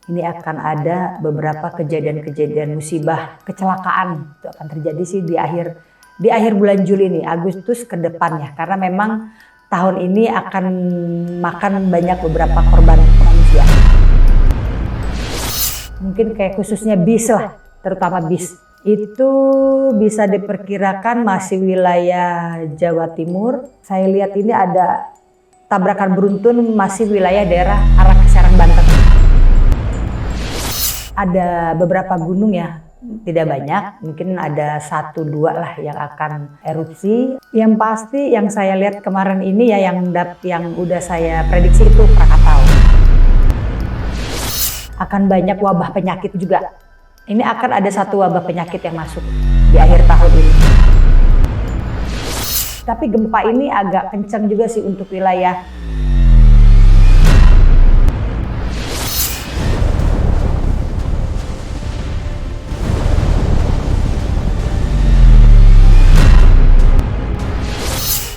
ini akan ada beberapa kejadian-kejadian musibah, kecelakaan itu akan terjadi sih di akhir bulan Juli ini, Agustus ke depannya, karena memang tahun ini akan makan banyak beberapa korban manusia. Mungkin kayak khususnya bis lah, terutama bis. Itu bisa diperkirakan masih wilayah Jawa Timur. Saya lihat ini ada tabrakan beruntun masih wilayah daerah arah ke Serang, Banten. Ada beberapa gunung ya, tidak banyak, mungkin ada 1-2 lah yang akan erupsi. Yang pasti yang saya lihat kemarin ini ya yang udah saya prediksi itu Krakatau. Akan banyak wabah penyakit juga. Ini akan ada satu wabah penyakit yang masuk di akhir tahun ini. Tapi gempa ini agak kencang juga sih untuk wilayah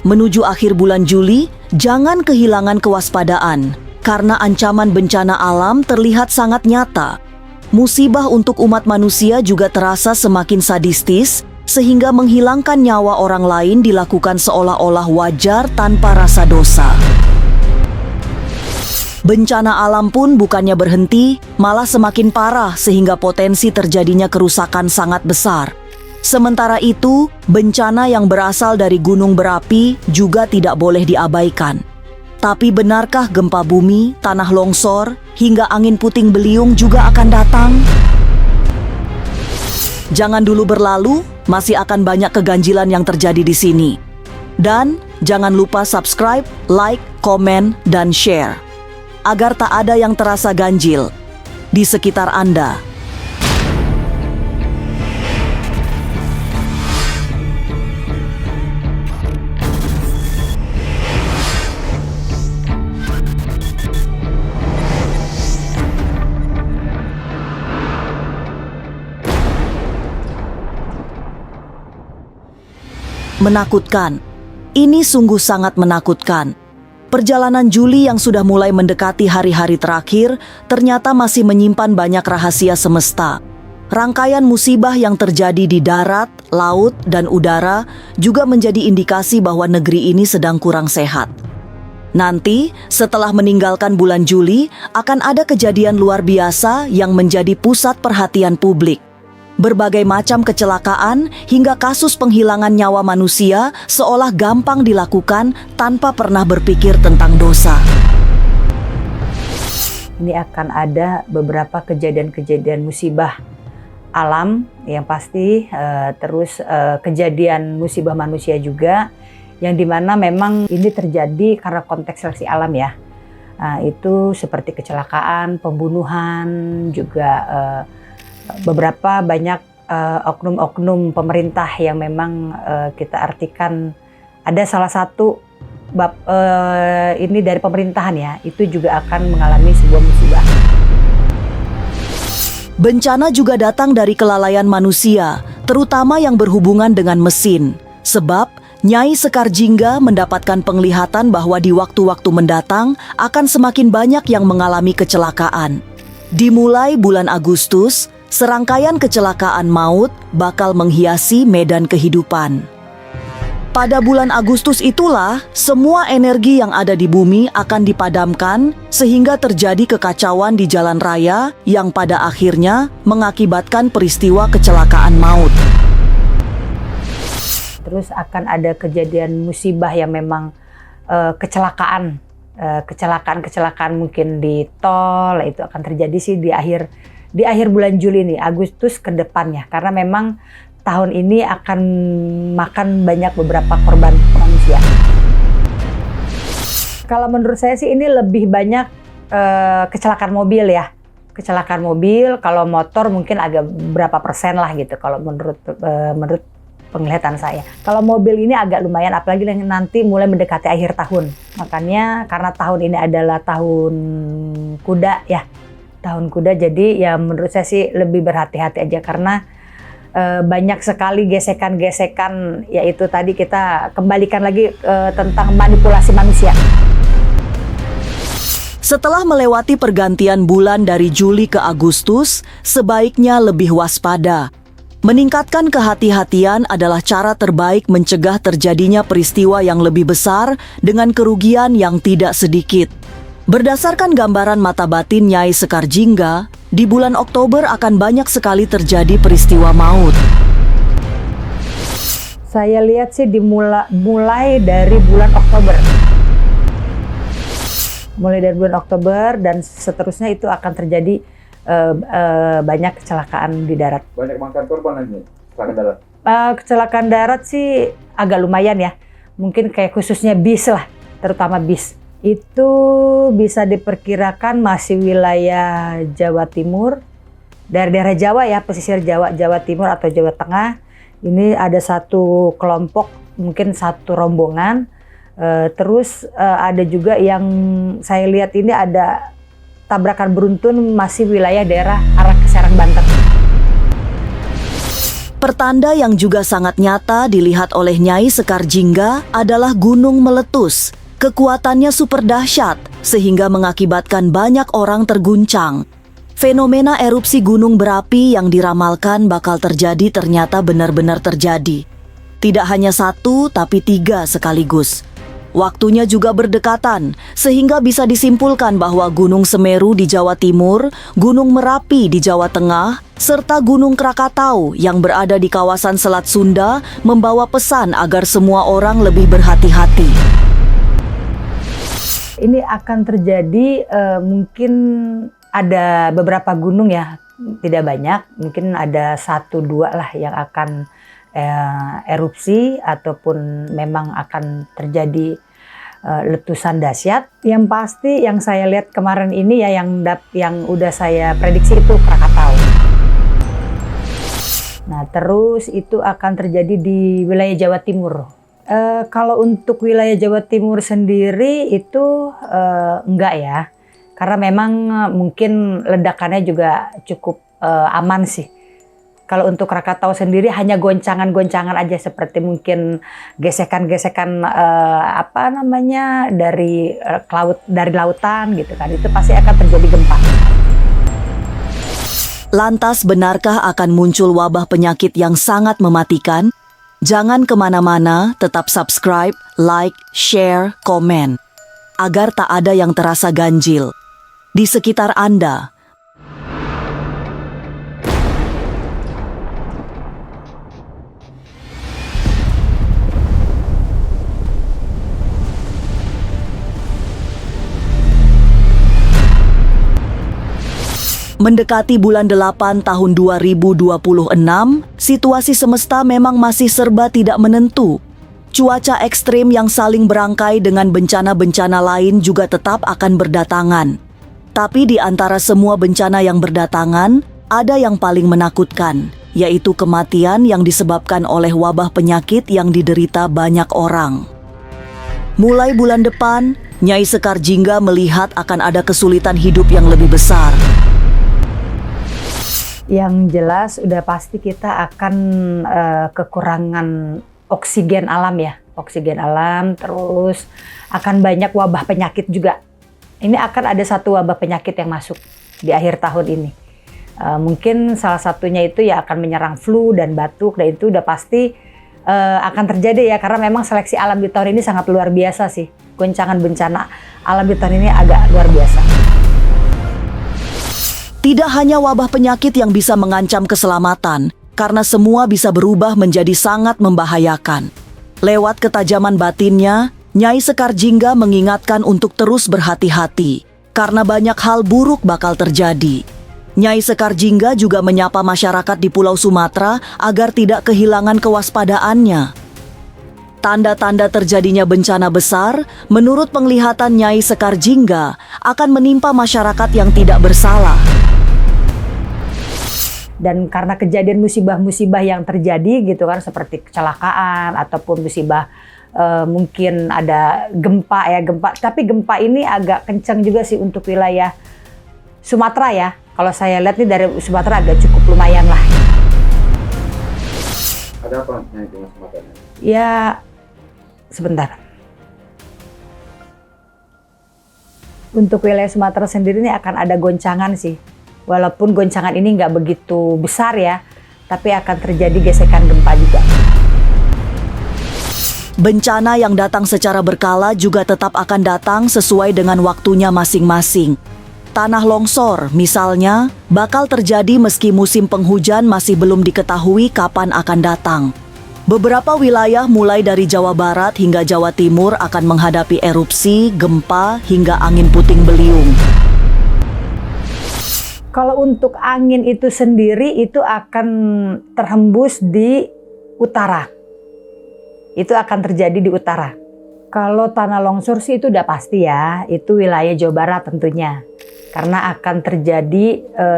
Menuju akhir bulan Juli, jangan kehilangan kewaspadaan, karena ancaman bencana alam terlihat sangat nyata. Musibah untuk umat manusia juga terasa semakin sadistis, sehingga menghilangkan nyawa orang lain dilakukan seolah-olah wajar tanpa rasa dosa. Bencana alam pun bukannya berhenti, malah semakin parah sehingga potensi terjadinya kerusakan sangat besar. Sementara itu, bencana yang berasal dari gunung berapi juga tidak boleh diabaikan. Tapi benarkah gempa bumi, tanah longsor, hingga angin puting beliung juga akan datang? Jangan dulu berlalu, masih akan banyak keganjilan yang terjadi di sini. Dan jangan lupa subscribe, like, komen, dan share, agar tak ada yang terasa ganjil di sekitar Anda. Menakutkan. Ini sungguh sangat menakutkan. Perjalanan Juli yang sudah mulai mendekati hari-hari terakhir ternyata masih menyimpan banyak rahasia semesta. Rangkaian musibah yang terjadi di darat, laut, dan udara juga menjadi indikasi bahwa negeri ini sedang kurang sehat. Nanti, setelah meninggalkan bulan Juli, akan ada kejadian luar biasa yang menjadi pusat perhatian publik. Berbagai macam kecelakaan hingga kasus penghilangan nyawa manusia seolah gampang dilakukan tanpa pernah berpikir tentang dosa. Ini akan ada beberapa kejadian-kejadian musibah alam yang pasti, terus kejadian musibah manusia juga, yang dimana memang ini terjadi karena konteks seleksi alam ya. Itu seperti kecelakaan, pembunuhan, juga beberapa banyak oknum-oknum pemerintah yang memang kita artikan ada salah satu bab ini dari pemerintahan ya, itu juga akan mengalami sebuah musibah. Bencana juga datang dari kelalaian manusia, terutama yang berhubungan dengan mesin. Sebab Nyai Sekar Jingga mendapatkan penglihatan bahwa di waktu-waktu mendatang akan semakin banyak yang mengalami kecelakaan. Dimulai bulan Agustus, serangkaian kecelakaan maut bakal menghiasi medan kehidupan. Pada bulan Agustus itulah, semua energi yang ada di bumi akan dipadamkan sehingga terjadi kekacauan di jalan raya yang pada akhirnya mengakibatkan peristiwa kecelakaan maut. Terus akan ada kejadian musibah yang memang kecelakaan mungkin di tol, itu akan terjadi sih di akhir bulan Juli ini, Agustus ke depannya, karena memang tahun ini akan makan banyak beberapa korban manusia. Kalau menurut saya sih ini lebih banyak kecelakaan mobil ya. Kecelakaan mobil, kalau motor mungkin agak berapa persen lah gitu kalau menurut penglihatan saya. Kalau mobil ini agak lumayan, apalagi nanti mulai mendekati akhir tahun. Makanya karena tahun ini adalah tahun kuda ya. Tahun kuda, jadi ya menurut saya sih lebih berhati-hati aja karena banyak sekali gesekan-gesekan, yaitu tadi kita kembalikan lagi tentang manipulasi manusia. Setelah melewati pergantian bulan dari Juli ke Agustus, sebaiknya lebih waspada. Meningkatkan kehati-hatian adalah cara terbaik mencegah terjadinya peristiwa yang lebih besar dengan kerugian yang tidak sedikit. Berdasarkan gambaran mata batin Nyai Sekar Jingga, di bulan Oktober akan banyak sekali terjadi peristiwa maut. Saya lihat sih mulai dari bulan Oktober. Mulai dari bulan Oktober dan seterusnya itu akan terjadi banyak kecelakaan di darat. Banyak makan korban aja kecelakaan darat? Kecelakaan darat sih agak lumayan ya. Mungkin kayak khususnya bis lah, terutama bis. Itu bisa diperkirakan masih wilayah Jawa Timur, daerah-daerah Jawa ya, pesisir Jawa, Jawa Timur atau Jawa Tengah. Ini ada satu kelompok, mungkin satu rombongan. Terus ada juga yang saya lihat ini ada tabrakan beruntun masih wilayah daerah arah ke Serang, Banten. Pertanda yang juga sangat nyata dilihat oleh Nyai Sekar Jingga adalah gunung meletus. Kekuatannya super dahsyat sehingga mengakibatkan banyak orang terguncang. Fenomena erupsi gunung berapi yang diramalkan bakal terjadi ternyata benar-benar terjadi. Tidak hanya satu tapi 3 sekaligus. Waktunya juga berdekatan, sehingga bisa disimpulkan bahwa Gunung Semeru di Jawa Timur, Gunung Merapi di Jawa Tengah, serta Gunung Krakatau yang berada di kawasan Selat Sunda membawa pesan agar semua orang lebih berhati-hati. Ini akan terjadi mungkin ada beberapa gunung ya, tidak banyak, mungkin ada 1-2 lah yang akan erupsi ataupun memang akan terjadi letusan dahsyat. Yang pasti yang saya lihat kemarin ini ya yang udah saya prediksi itu Krakatau. Nah, terus itu akan terjadi di wilayah Jawa Timur. Kalau untuk wilayah Jawa Timur sendiri itu enggak ya. Karena memang mungkin ledakannya juga cukup aman sih. Kalau untuk Krakatau sendiri hanya goncangan-goncangan aja seperti mungkin gesekan-gesekan dari lautan gitu kan. Itu pasti akan terjadi gempa. Lantas benarkah akan muncul wabah penyakit yang sangat mematikan? Jangan kemana-mana, tetap subscribe, like, share, komen. Agar tak ada yang terasa ganjil di sekitar Anda. Mendekati bulan 8 tahun 2026, situasi semesta memang masih serba tidak menentu. Cuaca ekstrim yang saling berangkai dengan bencana-bencana lain juga tetap akan berdatangan. Tapi di antara semua bencana yang berdatangan, ada yang paling menakutkan, yaitu kematian yang disebabkan oleh wabah penyakit yang diderita banyak orang. Mulai bulan depan, Nyai Sekar Jingga melihat akan ada kesulitan hidup yang lebih besar. Yang jelas udah pasti kita akan kekurangan oksigen alam ya. Oksigen alam, terus akan banyak wabah penyakit juga. Ini akan ada satu wabah penyakit yang masuk di akhir tahun ini. Mungkin salah satunya itu ya akan menyerang flu dan batuk, dan itu udah pasti akan terjadi ya. Karena memang seleksi alam di tahun ini sangat luar biasa sih. Goncangan bencana alam di tahun ini agak luar biasa. Tidak hanya wabah penyakit yang bisa mengancam keselamatan, karena semua bisa berubah menjadi sangat membahayakan. Lewat ketajaman batinnya, Nyai Sekar Jingga mengingatkan untuk terus berhati-hati, karena banyak hal buruk bakal terjadi. Nyai Sekar Jingga juga menyapa masyarakat di Pulau Sumatera agar tidak kehilangan kewaspadaannya. Tanda-tanda terjadinya bencana besar, menurut penglihatan Nyai Sekar Jingga, akan menimpa masyarakat yang tidak bersalah. Dan karena kejadian musibah-musibah yang terjadi gitu kan, seperti kecelakaan ataupun musibah mungkin ada gempa ya, tapi gempa ini agak kencang juga sih untuk wilayah Sumatera ya. Kalau saya lihat nih dari Sumatera agak cukup lumayan lah. Ada apa yang di Sumatera? Ya, sebentar. Untuk wilayah Sumatera sendiri ini akan ada goncangan sih. Walaupun goncangan ini nggak begitu besar ya, tapi akan terjadi gesekan gempa juga. Bencana yang datang secara berkala juga tetap akan datang sesuai dengan waktunya masing-masing. Tanah longsor, misalnya, bakal terjadi meski musim penghujan masih belum diketahui kapan akan datang. Beberapa wilayah mulai dari Jawa Barat hingga Jawa Timur akan menghadapi erupsi, gempa, hingga angin puting beliung. Kalau untuk angin itu sendiri itu akan terhembus di utara. Itu akan terjadi di utara. Kalau tanah longsor sih itu udah pasti ya, itu wilayah Jawa Barat tentunya. Karena akan terjadi,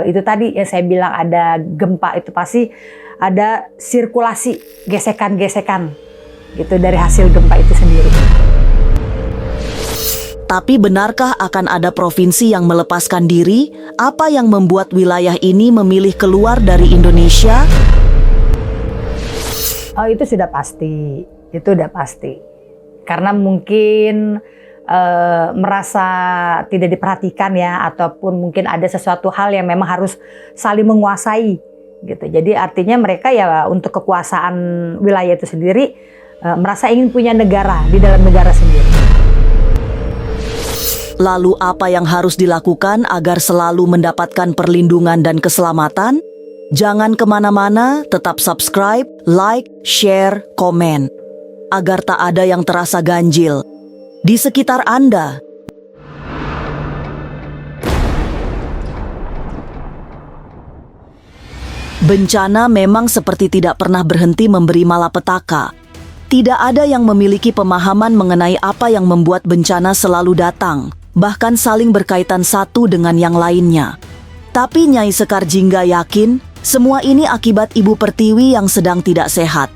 itu tadi ya saya bilang ada gempa, itu pasti ada sirkulasi, gesekan-gesekan gitu dari hasil gempa itu sendiri. Tapi benarkah akan ada provinsi yang melepaskan diri? Apa yang membuat wilayah ini memilih keluar dari Indonesia? Oh, itu sudah pasti, itu udah pasti. Karena mungkin merasa tidak diperhatikan ya, ataupun mungkin ada sesuatu hal yang memang harus saling menguasai gitu. Jadi artinya mereka ya untuk kekuasaan wilayah itu sendiri merasa ingin punya negara di dalam negara sendiri. Lalu apa yang harus dilakukan agar selalu mendapatkan perlindungan dan keselamatan? Jangan kemana-mana, tetap subscribe, like, share, komen. Agar tak ada yang terasa ganjil di sekitar Anda. Bencana memang seperti tidak pernah berhenti memberi malapetaka. Tidak ada yang memiliki pemahaman mengenai apa yang membuat bencana selalu datang, bahkan saling berkaitan satu dengan yang lainnya. Tapi Nyai Sekar Jingga yakin, semua ini akibat Ibu Pertiwi yang sedang tidak sehat.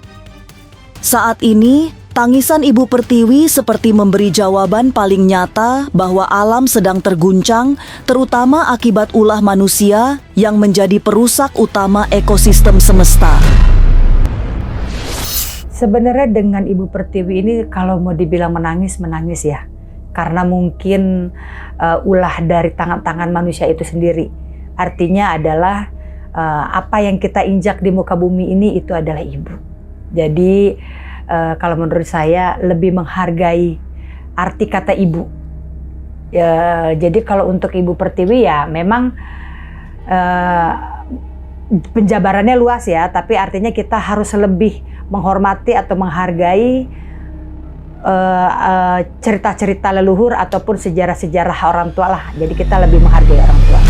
Saat ini, tangisan Ibu Pertiwi seperti memberi jawaban paling nyata bahwa alam sedang terguncang, terutama akibat ulah manusia yang menjadi perusak utama ekosistem semesta. Sebenarnya dengan Ibu Pertiwi ini kalau mau dibilang menangis ya. Karena mungkin ulah dari tangan-tangan manusia itu sendiri. Artinya adalah apa yang kita injak di muka bumi ini itu adalah ibu. Jadi kalau menurut saya lebih menghargai arti kata ibu. Jadi kalau untuk Ibu Pertiwi ya memang penjabarannya luas ya, tapi artinya kita harus lebih menghormati atau menghargai cerita-cerita leluhur ataupun sejarah-sejarah orang tua lah. Jadi kita lebih menghargai orang tua.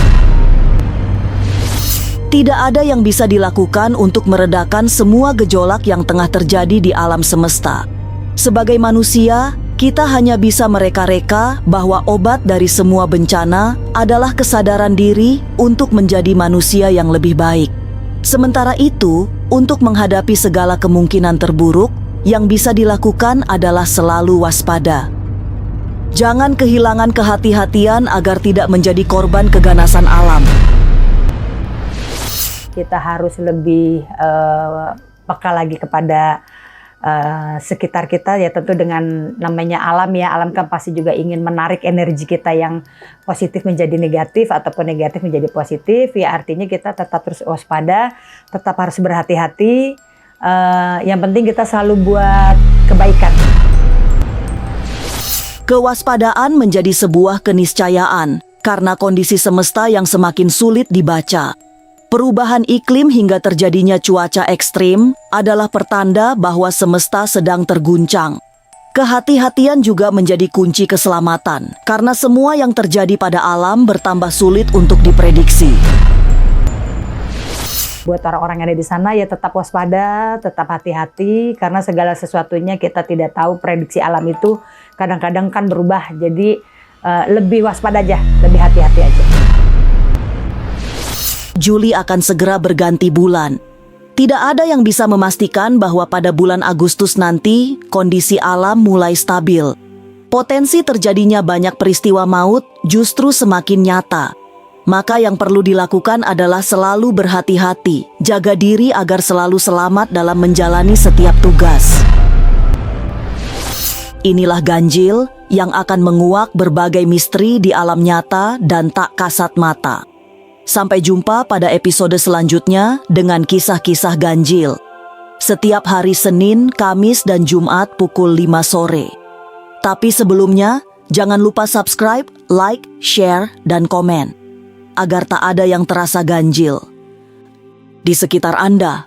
Tidak ada yang bisa dilakukan untuk meredakan semua gejolak yang tengah terjadi di alam semesta. Sebagai manusia, kita hanya bisa mereka-reka bahwa obat dari semua bencana adalah kesadaran diri untuk menjadi manusia yang lebih baik. Sementara itu, untuk menghadapi segala kemungkinan terburuk, yang bisa dilakukan adalah selalu waspada. Jangan kehilangan kehati-hatian agar tidak menjadi korban keganasan alam. Kita harus lebih peka lagi kepada sekitar kita ya, tentu dengan namanya alam ya. Alam kan pasti juga ingin menarik energi kita yang positif menjadi negatif ataupun negatif menjadi positif ya. Artinya kita tetap terus waspada, tetap harus berhati-hati. Yang penting kita selalu buat kebaikan. Kewaspadaan menjadi sebuah keniscayaan karena kondisi semesta yang semakin sulit dibaca. Perubahan iklim hingga terjadinya cuaca ekstrim adalah pertanda bahwa semesta sedang terguncang. Kehati-hatian juga menjadi kunci keselamatan, karena semua yang terjadi pada alam bertambah sulit untuk diprediksi. Buat orang-orang yang ada di sana ya tetap waspada, tetap hati-hati, karena segala sesuatunya kita tidak tahu, prediksi alam itu kadang-kadang kan berubah. Jadi lebih waspada aja, lebih hati-hati aja. Juli akan segera berganti bulan. Tidak ada yang bisa memastikan bahwa pada bulan Agustus nanti kondisi alam mulai stabil. Potensi terjadinya banyak peristiwa maut justru semakin nyata. Maka yang perlu dilakukan adalah selalu berhati-hati, jaga diri agar selalu selamat dalam menjalani setiap tugas. Inilah ganjil yang akan menguak berbagai misteri di alam nyata dan tak kasat mata. Sampai jumpa pada episode selanjutnya dengan kisah-kisah ganjil. Setiap hari Senin, Kamis, dan Jumat pukul 5 sore. Tapi sebelumnya, jangan lupa subscribe, like, share, dan komen. Agar tak ada yang terasa ganjil di sekitar Anda.